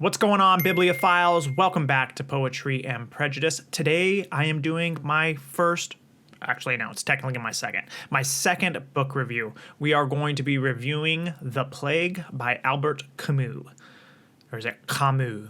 What's going on, bibliophiles? Welcome back to Poetry and Prejudice. Today I am doing my first, actually no, it's technically my second book review. We are going to be reviewing The Plague by Albert Camus. Or is it Camus?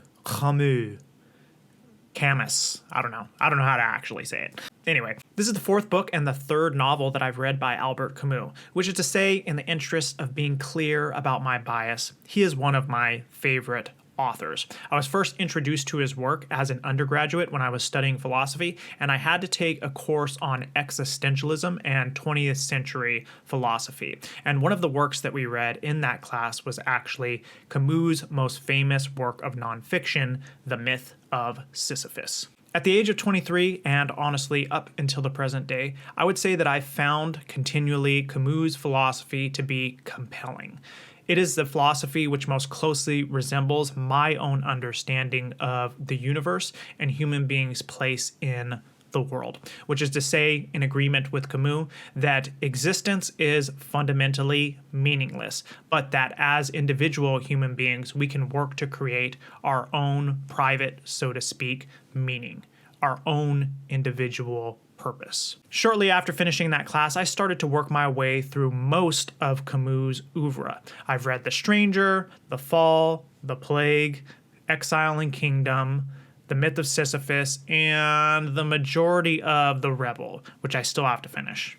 Camus. I don't know how to actually say it. Anyway, this is the fourth book and the third novel that I've read by Albert Camus, which is to say, in the interest of being clear about my bias, he is one of my favorite authors. I was first introduced to his work as an undergraduate when I was studying philosophy, and I had to take a course on existentialism and 20th century philosophy. And one of the works that we read in that class was actually Camus' most famous work of nonfiction, The Myth of Sisyphus. At the age of 23, and honestly up until the present day, I would say that I found continually Camus' philosophy to be compelling. It is the philosophy which most closely resembles my own understanding of the universe and human beings' place in the world, which is to say, in agreement with Camus, that existence is fundamentally meaningless, but that as individual human beings, we can work to create our own private, so to speak, meaning, our own individual purpose. Shortly after finishing that class, I started to work my way through most of Camus' oeuvre. I've read The Stranger, The Fall, The Plague, Exile and Kingdom, The Myth of Sisyphus, and the majority of The Rebel, which I still have to finish,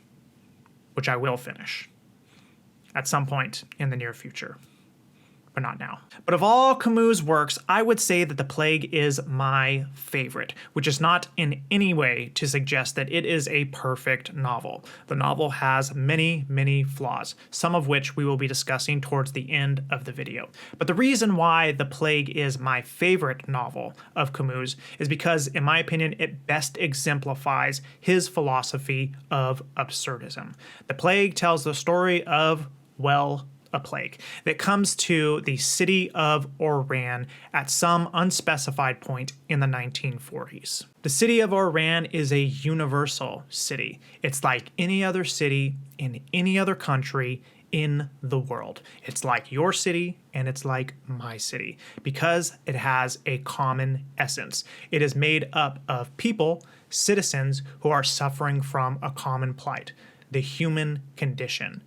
which I will finish at some point in the near future. But not now. But of all Camus' works, I would say that The Plague is my favorite, which is not in any way to suggest that it is a perfect novel. The novel has many, many flaws, some of which we will be discussing towards the end of the video. But the reason why The Plague is my favorite novel of Camus is because, in my opinion, it best exemplifies his philosophy of absurdism. The Plague tells the story of, well, a plague that comes to the city of Oran at some unspecified point in the 1940s. The city of Oran is a universal city. It's like any other city in any other country in the world. It's like your city and it's like my city because it has a common essence. It is made up of people, citizens who are suffering from a common plight, the human condition.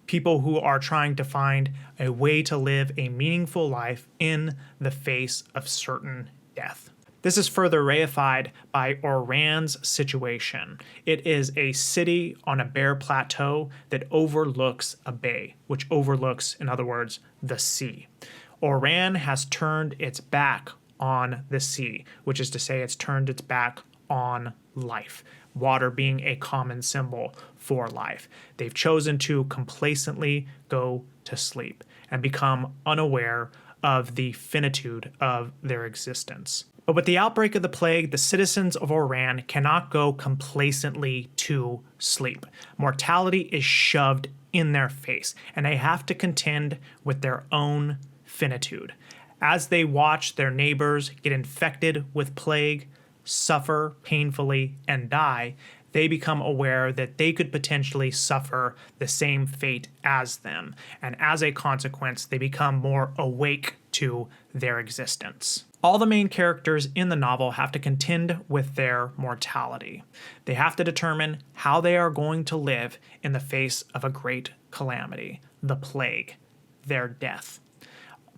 People who are trying to find a way to live a meaningful life in the face of certain death. This is further reified by Oran's situation. It is a city on a bare plateau that overlooks a bay, which overlooks, in other words, the sea. Oran has turned its back on the sea, which is to say it's turned its back on life, water being a common symbol for life. They've chosen to complacently go to sleep and become unaware of the finitude of their existence. But with the outbreak of the plague, the citizens of Oran cannot go complacently to sleep. Mortality is shoved in their face, and they have to contend with their own finitude. As they watch their neighbors get infected with plague, suffer painfully, and die, they become aware that they could potentially suffer the same fate as them. And as a consequence, they become more awake to their existence. All the main characters in the novel have to contend with their mortality. They have to determine how they are going to live in the face of a great calamity, the plague, their death.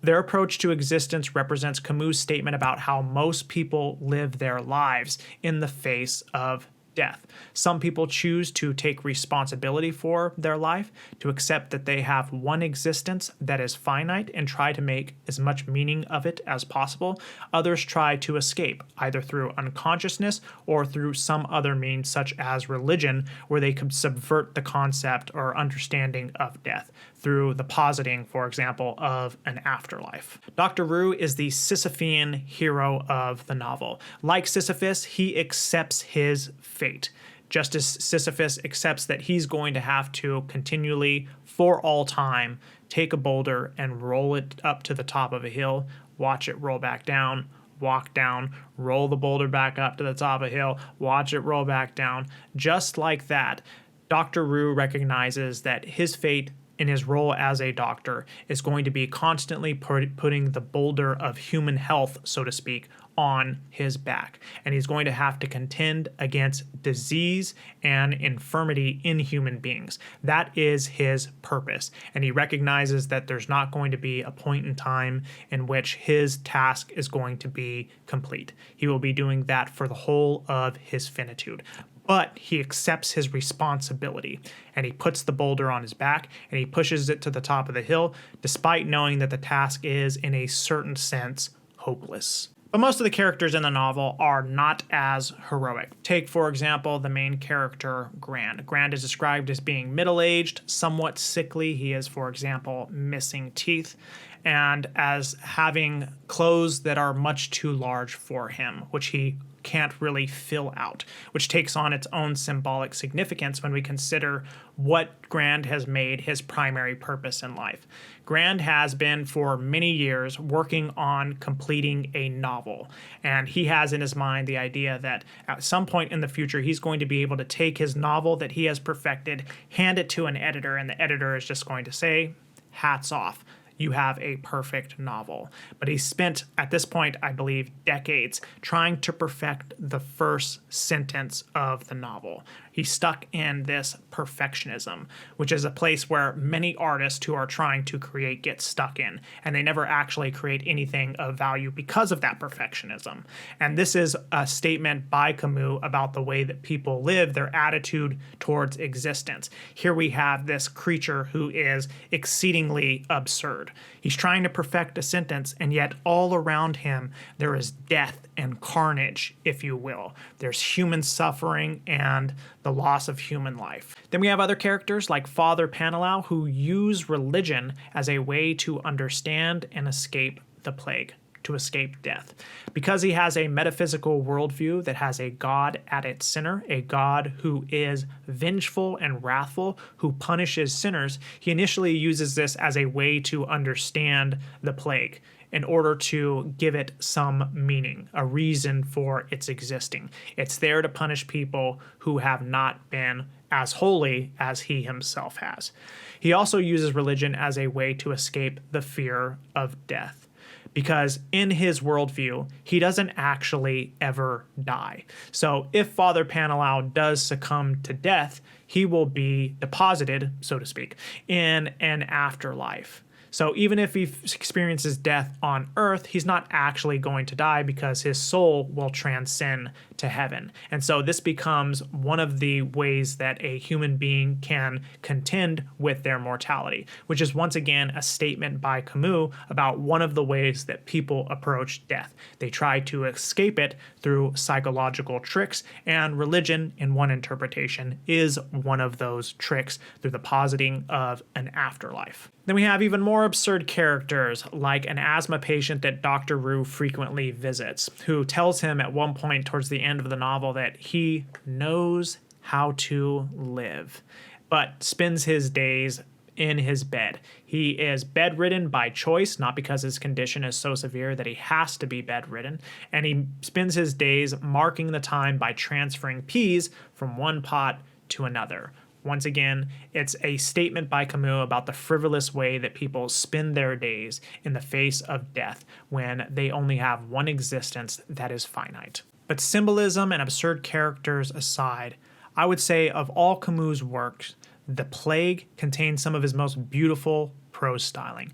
Their approach to existence represents Camus' statement about how most people live their lives in the face of death. Some people choose to take responsibility for their life, to accept that they have one existence that is finite and try to make as much meaning of it as possible. Others try to escape, either through unconsciousness or through some other means such as religion, where they could subvert the concept or understanding of death through the positing, for example, of an afterlife. Dr. Roux is the Sisyphean hero of the novel. Like Sisyphus, he accepts his fate. Just as Sisyphus accepts that he's going to have to continually, for all time, take a boulder and roll it up to the top of a hill, watch it roll back down, walk down, roll the boulder back up to the top of a hill, watch it roll back down. Just like that, Dr. Roux recognizes that his fate in his role as a doctor is going to be constantly putting the boulder of human health, so to speak, on his back. And he's going to have to contend against disease and infirmity in human beings. That is his purpose. And he recognizes that there's not going to be a point in time in which his task is going to be complete. He will be doing that for the whole of his finitude. But he accepts his responsibility and he puts the boulder on his back and he pushes it to the top of the hill, despite knowing that the task is, in a certain sense, hopeless. But most of the characters in the novel are not as heroic. Take, for example, the main character, Grand. Grand is described as being middle-aged, somewhat sickly. He is, for example, missing teeth, and as having clothes that are much too large for him, which he can't really fill out, which takes on its own symbolic significance when we consider what Grand has made his primary purpose in life. Grand has been for many years working on completing a novel, and he has in his mind the idea that at some point in the future he's going to be able to take his novel that he has perfected, hand it to an editor, and the editor is just going to say, "Hats off. You have a perfect novel." But he spent, at this point, I believe, decades trying to perfect the first sentence of the novel. He's stuck in this perfectionism, which is a place where many artists who are trying to create get stuck in, and they never actually create anything of value because of that perfectionism. And this is a statement by Camus about the way that people live, their attitude towards existence. Here we have this creature who is exceedingly absurd. He's trying to perfect a sentence, and yet all around him there is death and carnage, if you will. There's human suffering and the loss of human life. Then we have other characters like Father Panelau who use religion as a way to understand and escape the plague, to escape death. Because he has a metaphysical worldview that has a God at its center, a God who is vengeful and wrathful, who punishes sinners, he initially uses this as a way to understand the plague in order to give it some meaning, a reason for its existing. It's there to punish people who have not been as holy as he himself has. He also uses religion as a way to escape the fear of death, because in his worldview, he doesn't actually ever die. So if Father Panelau does succumb to death, he will be deposited, so to speak, in an afterlife. So even if he experiences death on earth, he's not actually going to die because his soul will transcend to heaven. And so this becomes one of the ways that a human being can contend with their mortality, which is once again a statement by Camus about one of the ways that people approach death. They try to escape it through psychological tricks, and religion, in one interpretation, is one of those tricks through the positing of an afterlife. Then we have even more absurd characters, like an asthma patient that Dr. Roux frequently visits, who tells him at one point towards the end of the novel that he knows how to live, but spends his days in his bed. He is bedridden by choice, not because his condition is so severe that he has to be bedridden, and he spends his days marking the time by transferring peas from one pot to another. Once again, it's a statement by Camus about the frivolous way that people spend their days in the face of death when they only have one existence that is finite. But symbolism and absurd characters aside, I would say of all Camus' works, The Plague contains some of his most beautiful prose styling.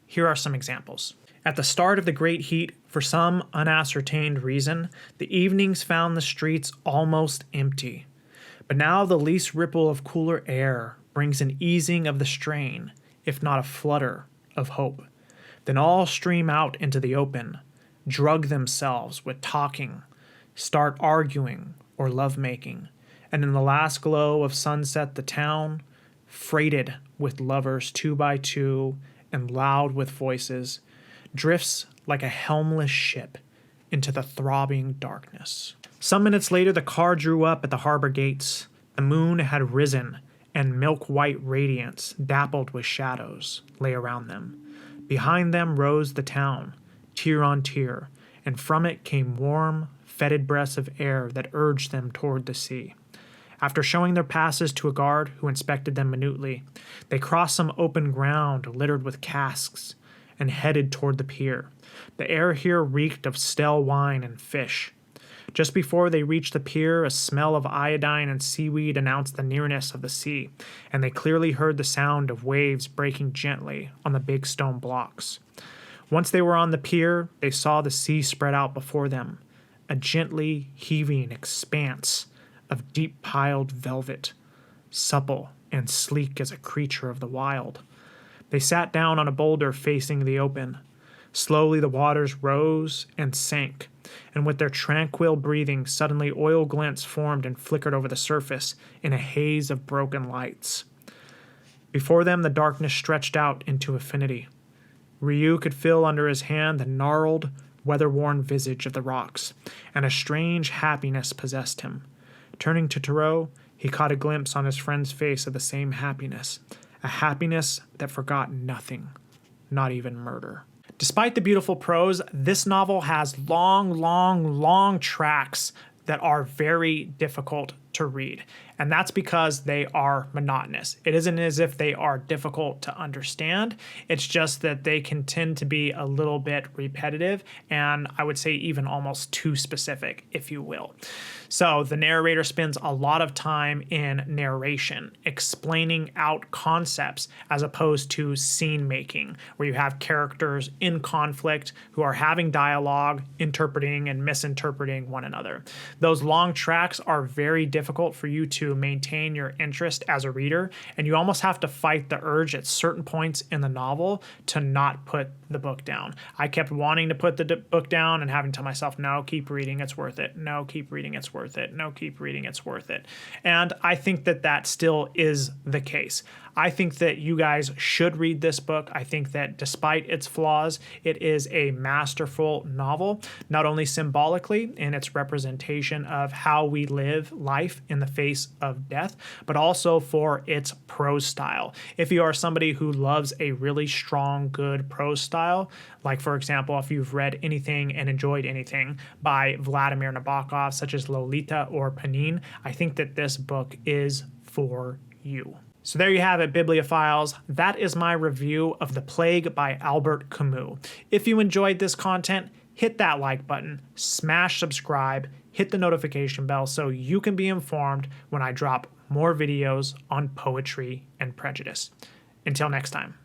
Here are some examples. At the start of the great heat, for some unascertained reason, the evenings found the streets almost empty. But now the least ripple of cooler air brings an easing of the strain, if not a flutter of hope. Then all stream out into the open, drug themselves with talking, start arguing or love-making, and in the last glow of sunset the town, freighted with lovers 2 by 2 and loud with voices, drifts like a helmless ship into the throbbing darkness. Some minutes later, the car drew up at the harbor gates. The moon had risen, and milk-white radiance, dappled with shadows, lay around them. Behind them rose the town, tier on tier, and from it came warm, fetid breaths of air that urged them toward the sea. After showing their passes to a guard who inspected them minutely, they crossed some open ground littered with casks and headed toward the pier. The air here reeked of stale wine and fish. Just before they reached the pier, a smell of iodine and seaweed announced the nearness of the sea, and they clearly heard the sound of waves breaking gently on the big stone blocks. Once they were on the pier, they saw the sea spread out before them, a gently heaving expanse of deep-piled velvet, supple and sleek as a creature of the wild. They sat down on a boulder facing the open. Slowly the waters rose and sank, and with their tranquil breathing, suddenly oil glints formed and flickered over the surface in a haze of broken lights. Before them, the darkness stretched out into infinity. Ryu could feel under his hand the gnarled, weather-worn visage of the rocks, and a strange happiness possessed him. Turning to Taro, he caught a glimpse on his friend's face of the same happiness, a happiness that forgot nothing, not even murder. Despite the beautiful prose, this novel has long tracks that are very difficult to read. And that's because they are monotonous. It isn't as if they are difficult to understand. It's just that they can tend to be a little bit repetitive, and I would say even almost too specific, if you will. So the narrator spends a lot of time in narration, explaining out concepts as opposed to scene making, where you have characters in conflict who are having dialogue, interpreting and misinterpreting one another. Those long tracks are very difficult for you to maintain your interest as a reader, and you almost have to fight the urge at certain points in the novel to not put the book down. I kept wanting to put the book down and having to tell myself, no, keep reading, it's worth it. No, keep reading, it's worth it. No, keep reading, it's worth it. And I think that that still is the case. I think that you guys should read this book. I think that despite its flaws, it is a masterful novel, not only symbolically in its representation of how we live life in the face of death, but also for its prose style. If you are somebody who loves a really strong, good prose style, like for example, if you've read anything and enjoyed anything by Vladimir Nabokov, such as Lolita or Panin, I think that this book is for you. So there you have it, bibliophiles. That is my review of The Plague by Albert Camus. If you enjoyed this content, hit that like button, smash subscribe, hit the notification bell so you can be informed when I drop more videos on poetry and prejudice. Until next time.